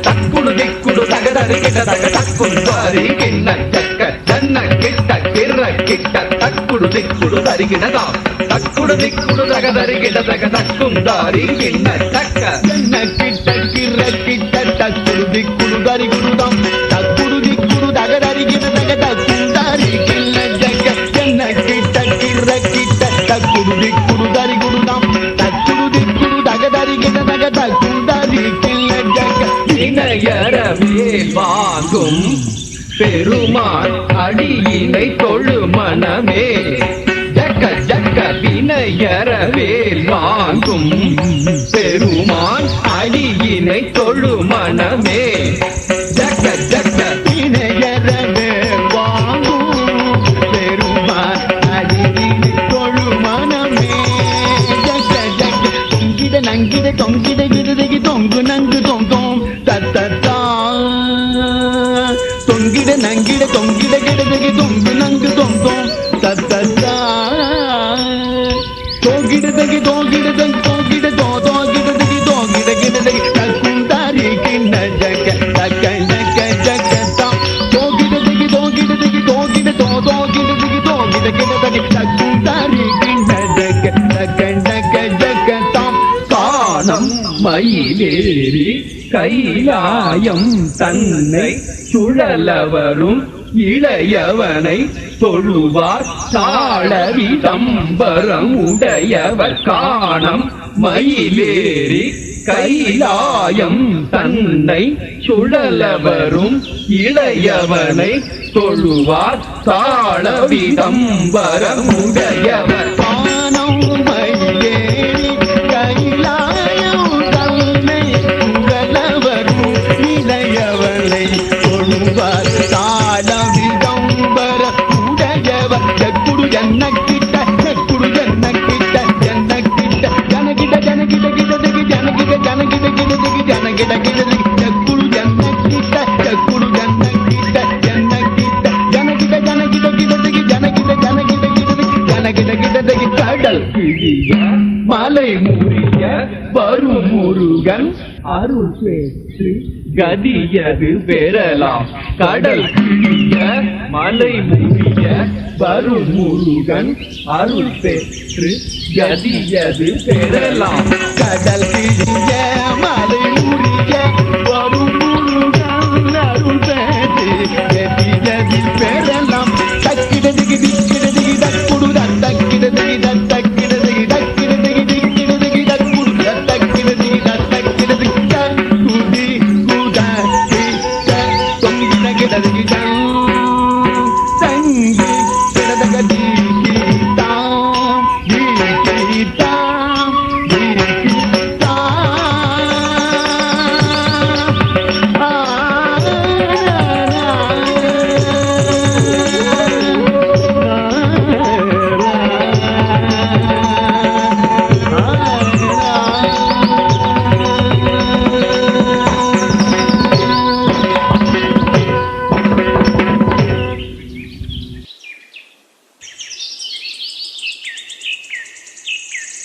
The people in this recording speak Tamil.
తక్కుడు దిక్కుడు తగదరి గిట తగ తక్కుంటారి కిన్న చక్క జన్న గిట్ట కిర్ర గిట్ట తక్కుడు దిక్కుడు తరిగినదా తక్కుడు దిక్కుడు తగదరి గిట తగ తక్కుంటారి కిన్న చక్క జన్న గిట్ట కిర్ర గిట్ట తక్కుడు దిక్కుడు తరిగుడుదాం తక్కుడు దిక్కుడు తగదరి గిట తగ తక్కుంటారి కిన్న చక్క జన్న గిట్ట కిర్ర గిట్ట తక్కుడు దిక్కుడు తరిగుడుదాం తక్కుడు దిక్కుడు తగదరి గిట తగ తక్కుంటారి வினையறவேல் வாங்கும் பெருமான் அடியினை தொழு மனமே ஜக்க ஜக்க வினையறவேல் வாங்கும் பெருமான் அடியினை தொழு மனமே ஜக்க ஜக்க வினையறவேல் வாங்கும் பெருமான் அடியினை தொழு மனமே ஜக்க ஜக்க தொங்கிட நங்கிட தொங்கிட கிருதகி தொங்கு நங்கு தொங்கும் தொங்கிட நங்கிட தொங்கிட கிடதகி தொங்கு நங்கு தொங்கும் தத்தா தோகிடதகி தோகிடதகி தோகிட தோகிடதகி தோகிட கிடதகி தக்கும் தாரி கிண்ண ஜக தக்க ஜக ஜகதா தோகிடதகி தோகிடதகி தோகிட தோகிடதகி தோகிட கிடதகி தக்கும் தாரி கிண்ண ஜக தக்க ஜக ஜகதா காணம் மயிலேறி கைலாயம் தன்னை சுழலவரும் இளையவனை தொழுவார் தாளவிதம்பரம் உடையவர் காணம் மயிலேறி கைலாயம் தன்னை சுழலவரும் இளையவனை தொழுவார் தாளவிதம்பரம் உடையவர் காணம் மயிலேறி கைலாயம் தன்னை சுழலவரும் இளையவனை தொழுவார் தாளவிதம்பர உடையவர் ஜக்குடு ஜன்னக்கிட்ட ஜக்குடு ஜன்னக்கிட்ட ஜன்னக்கிட்ட ஜனகிட ஜனகிட கிடதகி ஜனகிட ஜனகிட கிடதகி ஜனகிட கிடதகி ஜக்குடு ஜன்னக்கிட்ட ஜக்குடு ஜன்னக்கிட்ட ஜன்னக்கிட்ட ஜனகிட ஜனகிட கிடதகி ஜனகிட ஜனகிட கிடதகி ஜனகிட கிடதகி கடல் கிழிய மலை முறிய வரும் முருகன் அருள் பெற்று கதியது பெறலாம் கடல் கிழிய மலை முறிய வரும் முருகன் அருள் பெற்று கதியது பெறலாம் கடல் கிழிய மலை முறிய வரும் முருகன் அருள் பெற்று கதியது பெறலாம் தக்கிடதகி திக்கிடதகி தக்குடு தக்கிடதகி தக்கிடதகி தக்கிடதகி திக்கிடதகி தக்குடு தக்கிடதகி தக்கிடதகி தக்குடி குடதி தொங்கிட கிடதகி தங்கி